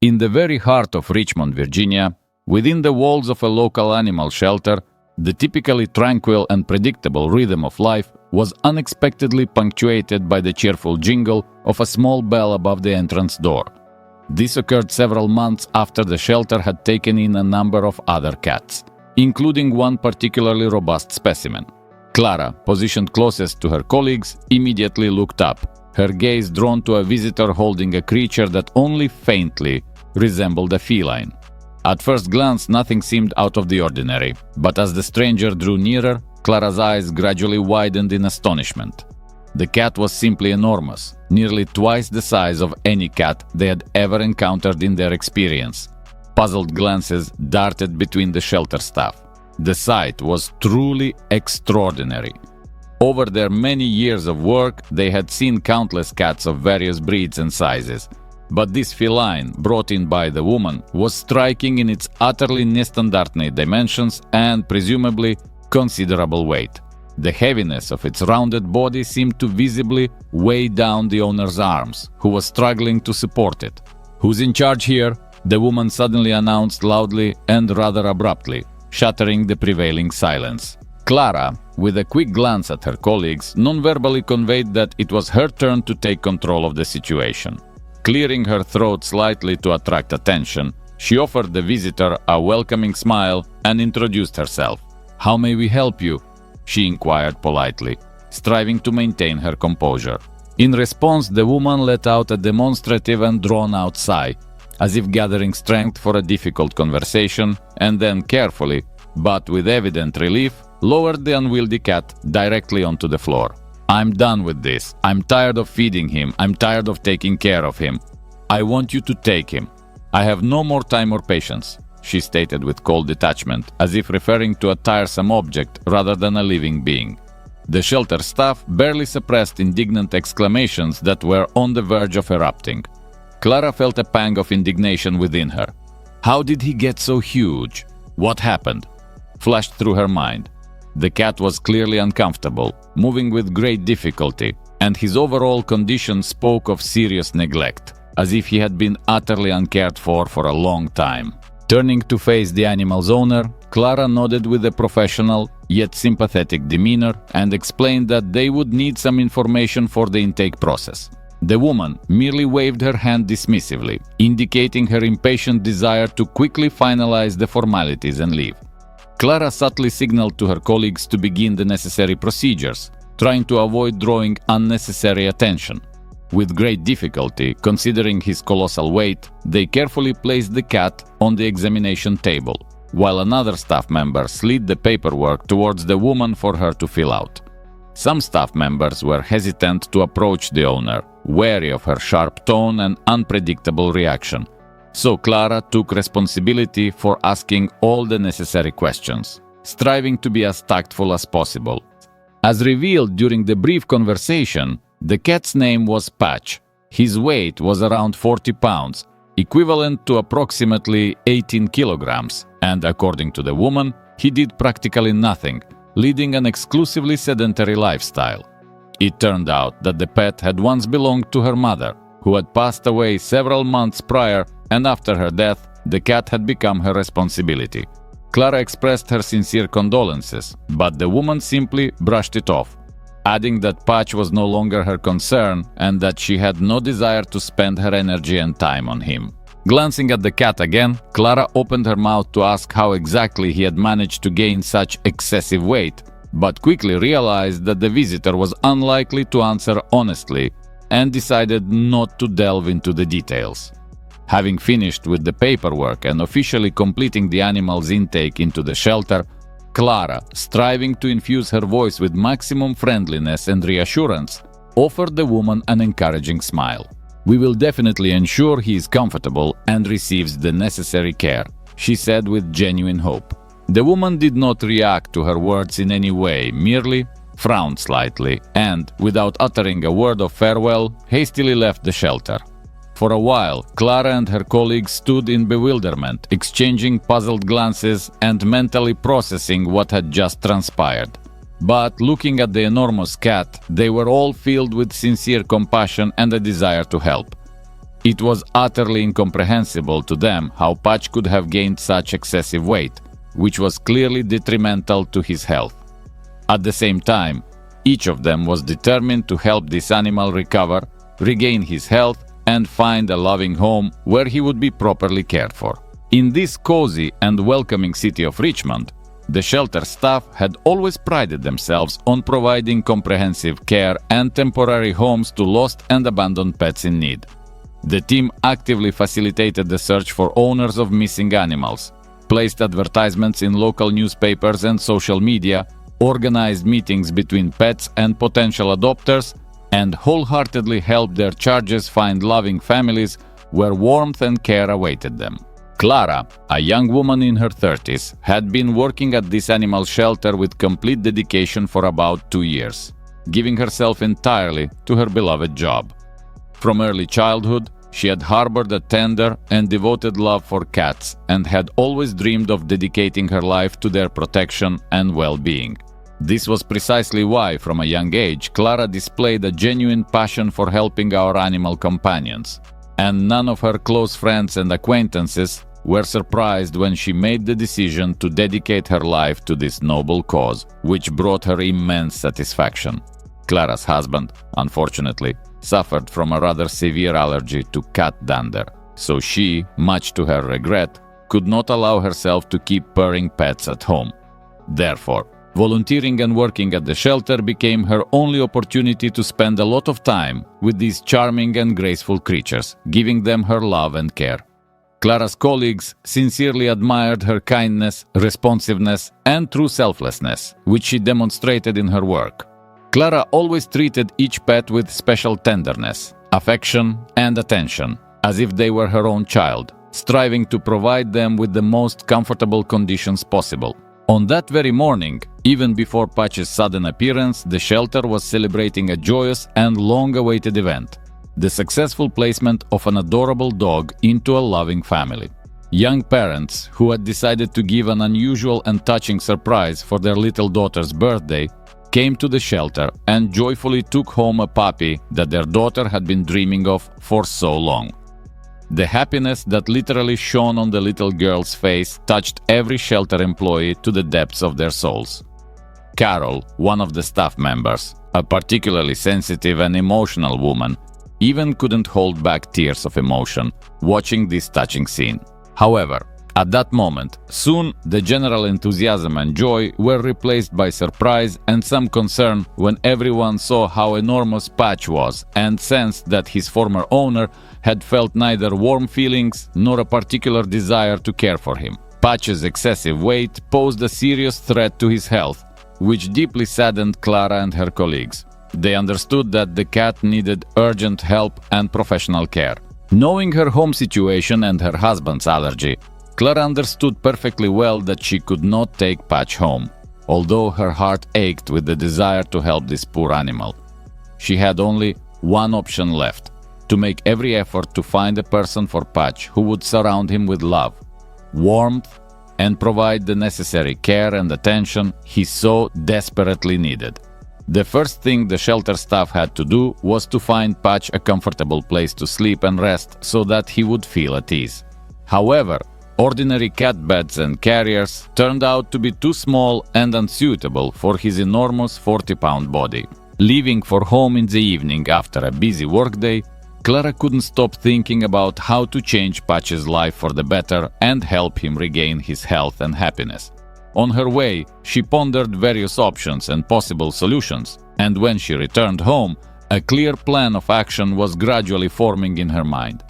In the very heart of Richmond, Virginia, within the walls of a local animal shelter, the typically tranquil and predictable rhythm of life was unexpectedly punctuated by the cheerful jingle of a small bell above the entrance door. This occurred several months after the shelter had taken in a number of other cats, including one particularly robust specimen. Clara, positioned closest to her colleagues, immediately looked up, her gaze drawn to a visitor holding a creature that only faintly resembled a feline. At first glance, nothing seemed out of the ordinary, but as the stranger drew nearer, Clara's eyes gradually widened in astonishment. The cat was simply enormous, nearly twice the size of any cat they had ever encountered in their experience. Puzzled glances darted between the shelter staff. The sight was truly extraordinary. Over their many years of work, they had seen countless cats of various breeds and sizes. But this feline, brought in by the woman, was striking in its utterly nestandardne dimensions and, presumably, considerable weight. The heaviness of its rounded body seemed to visibly weigh down the owner's arms, who was struggling to support it. "Who's in charge here?" the woman suddenly announced loudly and rather abruptly, shattering the prevailing silence. Clara, with a quick glance at her colleagues, non-verbally conveyed that it was her turn to take control of the situation. Clearing her throat slightly to attract attention, she offered the visitor a welcoming smile and introduced herself. "How may we help you?" she inquired politely, striving to maintain her composure. In response, the woman let out a demonstrative and drawn-out sigh, as if gathering strength for a difficult conversation, and then carefully, but with evident relief, lowered the unwieldy cat directly onto the floor. "I'm done with this. I'm tired of feeding him. I'm tired of taking care of him. I want you to take him. I have no more time or patience," she stated with cold detachment, as if referring to a tiresome object rather than a living being. The shelter staff barely suppressed indignant exclamations that were on the verge of erupting. Clara felt a pang of indignation within her. How did he get so huge? What happened? Flashed through her mind. The cat was clearly uncomfortable, moving with great difficulty, and his overall condition spoke of serious neglect, as if he had been utterly uncared for a long time. Turning to face the animal's owner, Clara nodded with a professional yet sympathetic demeanor and explained that they would need some information for the intake process. The woman merely waved her hand dismissively, indicating her impatient desire to quickly finalize the formalities and leave. Clara subtly signaled to her colleagues to begin the necessary procedures, trying to avoid drawing unnecessary attention. With great difficulty, considering his colossal weight, they carefully placed the cat on the examination table, while another staff member slid the paperwork towards the woman for her to fill out. Some staff members were hesitant to approach the owner, wary of her sharp tone and unpredictable reaction. So Clara took responsibility for asking all the necessary questions, striving to be as tactful as possible. As revealed during the brief conversation, the cat's name was Patch. His weight was around 40 pounds, equivalent to approximately 18 kilograms, and according to the woman, he did practically nothing, leading an exclusively sedentary lifestyle. It turned out that the pet had once belonged to her mother, who had passed away several months prior, and after her death, the cat had become her responsibility. Clara expressed her sincere condolences, but the woman simply brushed it off, adding that Patch was no longer her concern and that she had no desire to spend her energy and time on him. Glancing at the cat again, Clara opened her mouth to ask how exactly he had managed to gain such excessive weight, but quickly realized that the visitor was unlikely to answer honestly and decided not to delve into the details. Having finished with the paperwork and officially completing the animal's intake into the shelter, Clara, striving to infuse her voice with maximum friendliness and reassurance, offered the woman an encouraging smile. "We will definitely ensure he is comfortable and receives the necessary care," she said with genuine hope. The woman did not react to her words in any way, merely frowned slightly and, without uttering a word of farewell, hastily left the shelter. For a while, Clara and her colleagues stood in bewilderment, exchanging puzzled glances and mentally processing what had just transpired. But looking at the enormous cat, they were all filled with sincere compassion and a desire to help. It was utterly incomprehensible to them how Patch could have gained such excessive weight, which was clearly detrimental to his health. At the same time, each of them was determined to help this animal recover, regain his health, and find a loving home where he would be properly cared for. In this cozy and welcoming city of Richmond, the shelter staff had always prided themselves on providing comprehensive care and temporary homes to lost and abandoned pets in need. The team actively facilitated the search for owners of missing animals, placed advertisements in local newspapers and social media, organized meetings between pets and potential adopters, and wholeheartedly helped their charges find loving families where warmth and care awaited them. Clara, a young woman in her 30s, had been working at this animal shelter with complete dedication for about 2 years, giving herself entirely to her beloved job. From early childhood, she had harbored a tender and devoted love for cats and had always dreamed of dedicating her life to their protection and well-being. This was precisely why, from a young age, Clara displayed a genuine passion for helping our animal companions, and none of her close friends and acquaintances were surprised when she made the decision to dedicate her life to this noble cause, which brought her immense satisfaction. Clara's husband, unfortunately, suffered from a rather severe allergy to cat dander, so she, much to her regret, could not allow herself to keep purring pets at home. Therefore, volunteering and working at the shelter became her only opportunity to spend a lot of time with these charming and graceful creatures, giving them her love and care. Clara's colleagues sincerely admired her kindness, responsiveness, and true selflessness, which she demonstrated in her work. Clara always treated each pet with special tenderness, affection, and attention, as if they were her own child, striving to provide them with the most comfortable conditions possible. On that very morning, even before Patch's sudden appearance, the shelter was celebrating a joyous and long-awaited event: the successful placement of an adorable dog into a loving family. Young parents who had decided to give an unusual and touching surprise for their little daughter's birthday came to the shelter and joyfully took home a puppy that their daughter had been dreaming of for so long. The happiness that literally shone on the little girl's face touched every shelter employee to the depths of their souls. Carol, one of the staff members, a particularly sensitive and emotional woman, even couldn't hold back tears of emotion watching this touching scene. However, at that moment, soon the general enthusiasm and joy were replaced by surprise and some concern when everyone saw how enormous Patch was and sensed that his former owner had felt neither warm feelings nor a particular desire to care for him. Patch's excessive weight posed a serious threat to his health, which deeply saddened Clara and her colleagues. They understood that the cat needed urgent help and professional care. Knowing her home situation and her husband's allergy, Clara understood perfectly well that she could not take Patch home, although her heart ached with the desire to help this poor animal. She had only one option left: to make every effort to find a person for Patch who would surround him with love, warmth, and provide the necessary care and attention he so desperately needed. The first thing the shelter staff had to do was to find Patch a comfortable place to sleep and rest so that he would feel at ease. However, ordinary cat beds and carriers turned out to be too small and unsuitable for his enormous 40-pound body. Leaving for home in the evening after a busy workday, Clara couldn't stop thinking about how to change Patch's life for the better and help him regain his health and happiness. On her way, she pondered various options and possible solutions, and when she returned home, a clear plan of action was gradually forming in her mind.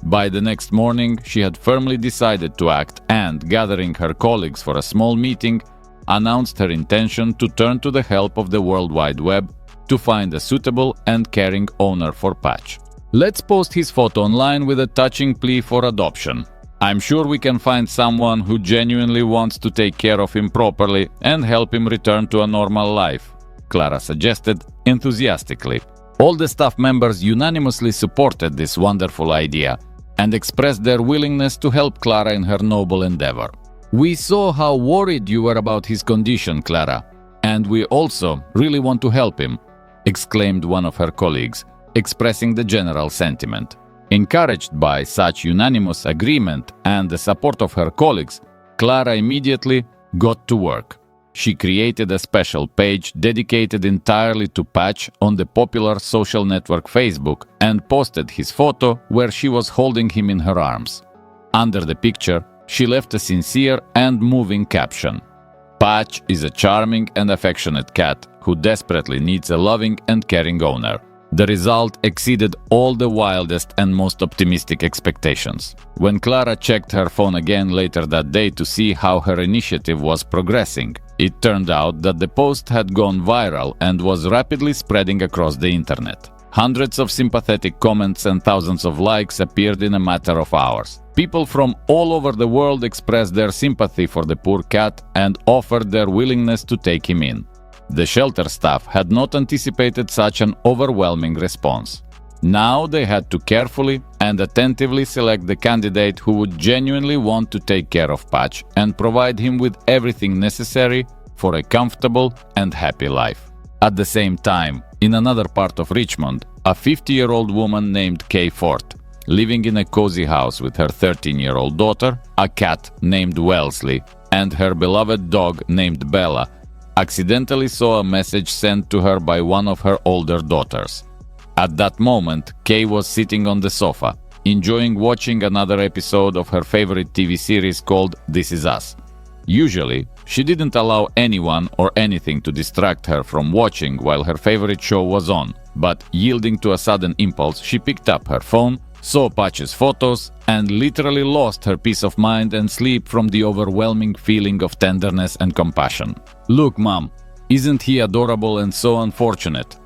By the next morning, she had firmly decided to act and, gathering her colleagues for a small meeting, announced her intention to turn to the help of the World Wide Web to find a suitable and caring owner for Patch. Let's post his photo online with a touching plea for adoption. I'm sure we can find someone who genuinely wants to take care of him properly and help him return to a normal life, Clara suggested enthusiastically. All the staff members unanimously supported this wonderful idea and expressed their willingness to help Clara in her noble endeavor. "We saw how worried you were about his condition, Clara, and we also really want to help him," exclaimed one of her colleagues, expressing the general sentiment. Encouraged by such unanimous agreement and the support of her colleagues, Clara immediately got to work. She created a special page dedicated entirely to Patch on the popular social network Facebook and posted his photo where she was holding him in her arms. Under the picture, she left a sincere and moving caption. Patch is a charming and affectionate cat who desperately needs a loving and caring owner. The result exceeded all the wildest and most optimistic expectations. When Clara checked her phone again later that day to see how her initiative was progressing, it turned out that the post had gone viral and was rapidly spreading across the internet. Hundreds of sympathetic comments and thousands of likes appeared in a matter of hours. People from all over the world expressed their sympathy for the poor cat and offered their willingness to take him in. The shelter staff had not anticipated such an overwhelming response. Now they had to carefully and attentively select the candidate who would genuinely want to take care of Patch and provide him with everything necessary for a comfortable and happy life. At the same time, in another part of Richmond, a 50-year-old woman named Kay Fort, living in a cozy house with her 13-year-old daughter, a cat named Wellesley, and her beloved dog named Bella, accidentally saw a message sent to her by one of her older daughters. At that moment, Kay was sitting on the sofa, enjoying watching another episode of her favorite TV series called This Is Us. Usually, she didn't allow anyone or anything to distract her from watching while her favorite show was on, but yielding to a sudden impulse, she picked up her phone, saw Patch's photos, and literally lost her peace of mind and sleep from the overwhelming feeling of tenderness and compassion. "Look, Mom, isn't he adorable and so unfortunate?"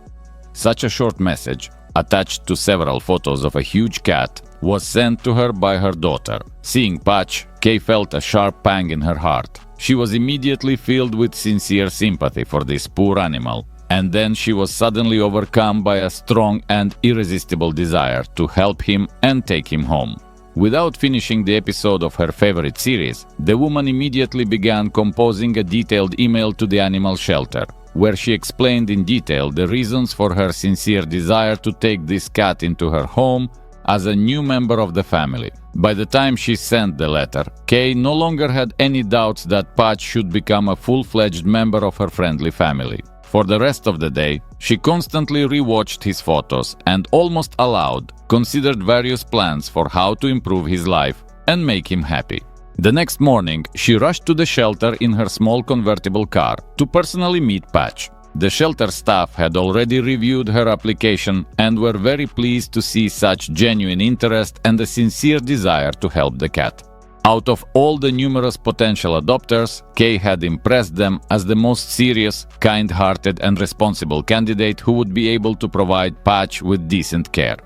Such a short message, attached to several photos of a huge cat, was sent to her by her daughter. Seeing Patch, Kay felt a sharp pang in her heart. She was immediately filled with sincere sympathy for this poor animal, and then she was suddenly overcome by a strong and irresistible desire to help him and take him home. Without finishing the episode of her favorite series, the woman immediately began composing a detailed email to the animal shelter, where she explained in detail the reasons for her sincere desire to take this cat into her home as a new member of the family. By the time she sent the letter, Kay no longer had any doubts that Patch should become a full-fledged member of her friendly family. For the rest of the day, she constantly rewatched his photos and almost aloud considered various plans for how to improve his life and make him happy. The next morning, she rushed to the shelter in her small convertible car to personally meet Patch. The shelter staff had already reviewed her application and were very pleased to see such genuine interest and a sincere desire to help the cat. Out of all the numerous potential adopters, Kay had impressed them as the most serious, kind-hearted and responsible candidate who would be able to provide Patch with decent care.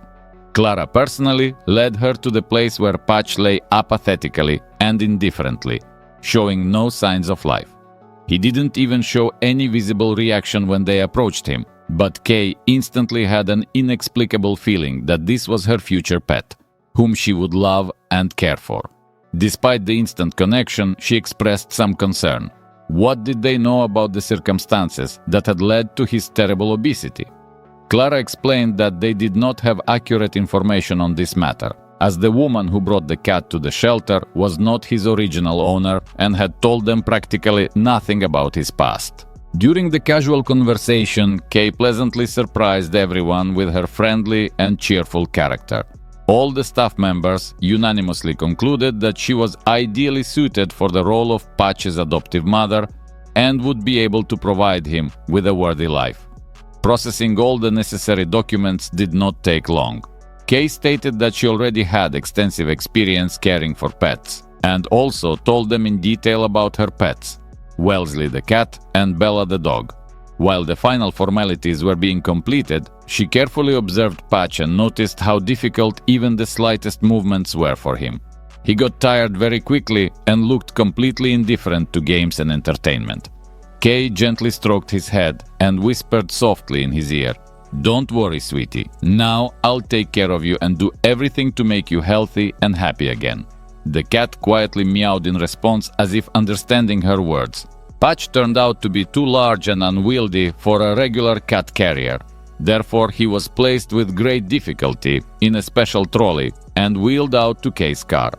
Clara personally led her to the place where Patch lay apathetically and indifferently, showing no signs of life. He didn't even show any visible reaction when they approached him, but Kay instantly had an inexplicable feeling that this was her future pet, whom she would love and care for. Despite the instant connection, she expressed some concern. What did they know about the circumstances that had led to his terrible obesity? Clara explained that they did not have accurate information on this matter, as the woman who brought the cat to the shelter was not his original owner and had told them practically nothing about his past. During the casual conversation, Kay pleasantly surprised everyone with her friendly and cheerful character. All the staff members unanimously concluded that she was ideally suited for the role of Patch's adoptive mother and would be able to provide him with a worthy life. Processing all the necessary documents did not take long. Kay stated that she already had extensive experience caring for pets, and also told them in detail about her pets, Wellesley the cat and Bella the dog. While the final formalities were being completed, she carefully observed Patch and noticed how difficult even the slightest movements were for him. He got tired very quickly and looked completely indifferent to games and entertainment. Kay gently stroked his head and whispered softly in his ear, "Don't worry, sweetie. Now I'll take care of you and do everything to make you healthy and happy again." The cat quietly meowed in response as if understanding her words. Patch turned out to be too large and unwieldy for a regular cat carrier. Therefore, he was placed with great difficulty in a special trolley and wheeled out to Kay's car.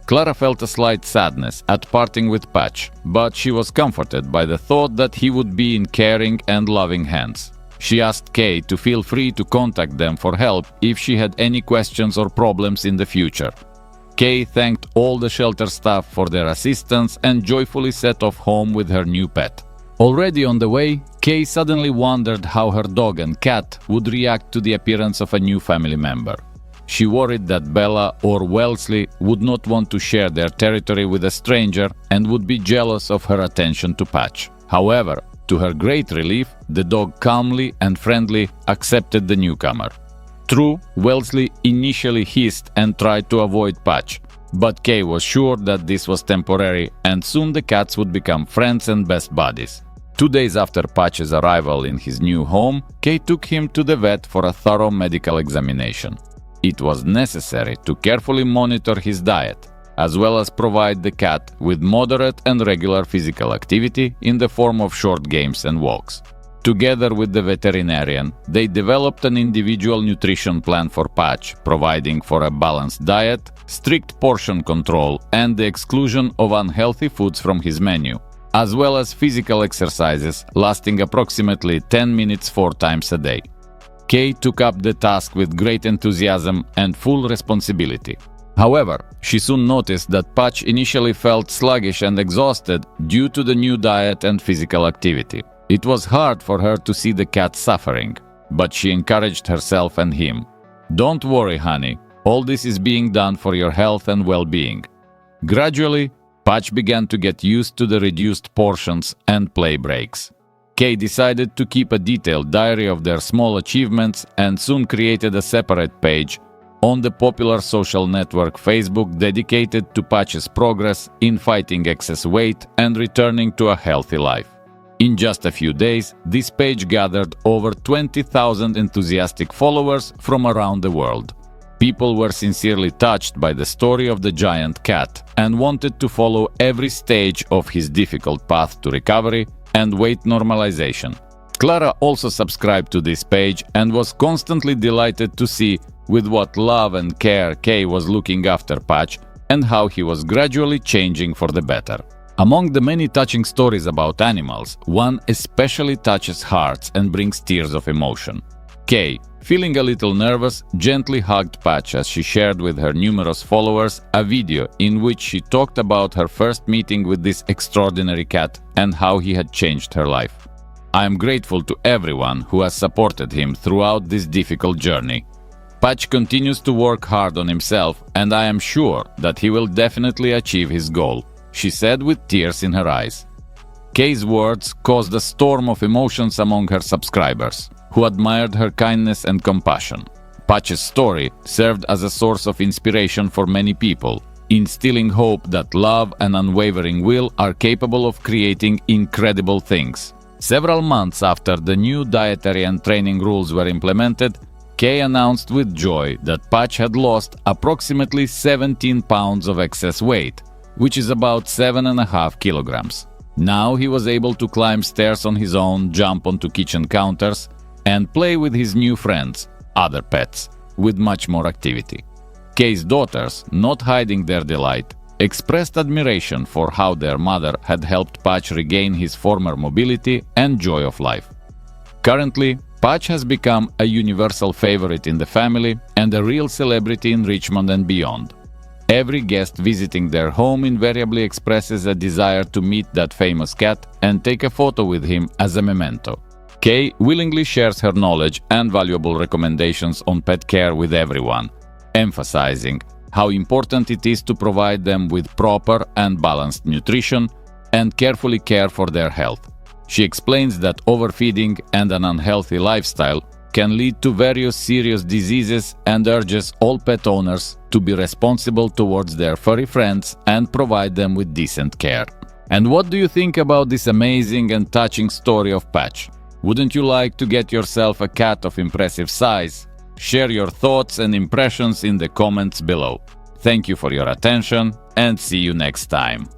Clara felt a slight sadness at parting with Patch, but she was comforted by the thought that he would be in caring and loving hands. She asked Kay to feel free to contact them for help if she had any questions or problems in the future. Kay thanked all the shelter staff for their assistance and joyfully set off home with her new pet. Already on the way, Kay suddenly wondered how her dog and cat would react to the appearance of a new family member. She worried that Bella or Wellesley would not want to share their territory with a stranger and would be jealous of her attention to Patch. However, to her great relief, the dog calmly and friendly accepted the newcomer. True, Wellesley initially hissed and tried to avoid Patch, but Kay was sure that this was temporary and soon the cats would become friends and best buddies. 2 days after Patch's arrival in his new home, Kay took him to the vet for a thorough medical examination. It was necessary to carefully monitor his diet, as well as provide the cat with moderate and regular physical activity in the form of short games and walks. Together with the veterinarian, they developed an individual nutrition plan for Patch, providing for a balanced diet, strict portion control, and the exclusion of unhealthy foods from his menu, as well as physical exercises lasting approximately 10 minutes 4 times a day. Kay took up the task with great enthusiasm and full responsibility. However, she soon noticed that Patch initially felt sluggish and exhausted due to the new diet and physical activity. It was hard for her to see the cat suffering, but she encouraged herself and him. "Don't worry, honey. All this is being done for your health and well-being." Gradually, Patch began to get used to the reduced portions and play breaks. Kay decided to keep a detailed diary of their small achievements and soon created a separate page on the popular social network Facebook dedicated to Patch's progress in fighting excess weight and returning to a healthy life. In just a few days, this page gathered over 20,000 enthusiastic followers from around the world. People were sincerely touched by the story of the giant cat and wanted to follow every stage of his difficult path to recovery and weight normalization. Clara also subscribed to this page and was constantly delighted to see with what love and care Kay was looking after Patch and how he was gradually changing for the better. Among the many touching stories about animals, one especially touches hearts and brings tears of emotion. Kay, feeling a little nervous, gently hugged Patch as she shared with her numerous followers a video in which she talked about her first meeting with this extraordinary cat and how he had changed her life. "I am grateful to everyone who has supported him throughout this difficult journey. Patch continues to work hard on himself and I am sure that he will definitely achieve his goal," she said with tears in her eyes. Kay's words caused a storm of emotions among her subscribers, who admired her kindness and compassion. Patch's story served as a source of inspiration for many people, instilling hope that love and unwavering will are capable of creating incredible things. Several months after the new dietary and training rules were implemented, Kay announced with joy that Patch had lost approximately 17 pounds of excess weight, which is about 7.5 kilograms. Now he was able to climb stairs on his own, jump onto kitchen counters, and play with his new friends, other pets, with much more activity. Kay's daughters, not hiding their delight, expressed admiration for how their mother had helped Patch regain his former mobility and joy of life. Currently, Patch has become a universal favorite in the family and a real celebrity in Richmond and beyond. Every guest visiting their home invariably expresses a desire to meet that famous cat and take a photo with him as a memento. Kay willingly shares her knowledge and valuable recommendations on pet care with everyone, emphasizing how important it is to provide them with proper and balanced nutrition and carefully care for their health. She explains that overfeeding and an unhealthy lifestyle can lead to various serious diseases and urges all pet owners to be responsible towards their furry friends and provide them with decent care. And what do you think about this amazing and touching story of Patch? Wouldn't you like to get yourself a cat of impressive size? Share your thoughts and impressions in the comments below. Thank you for your attention and see you next time.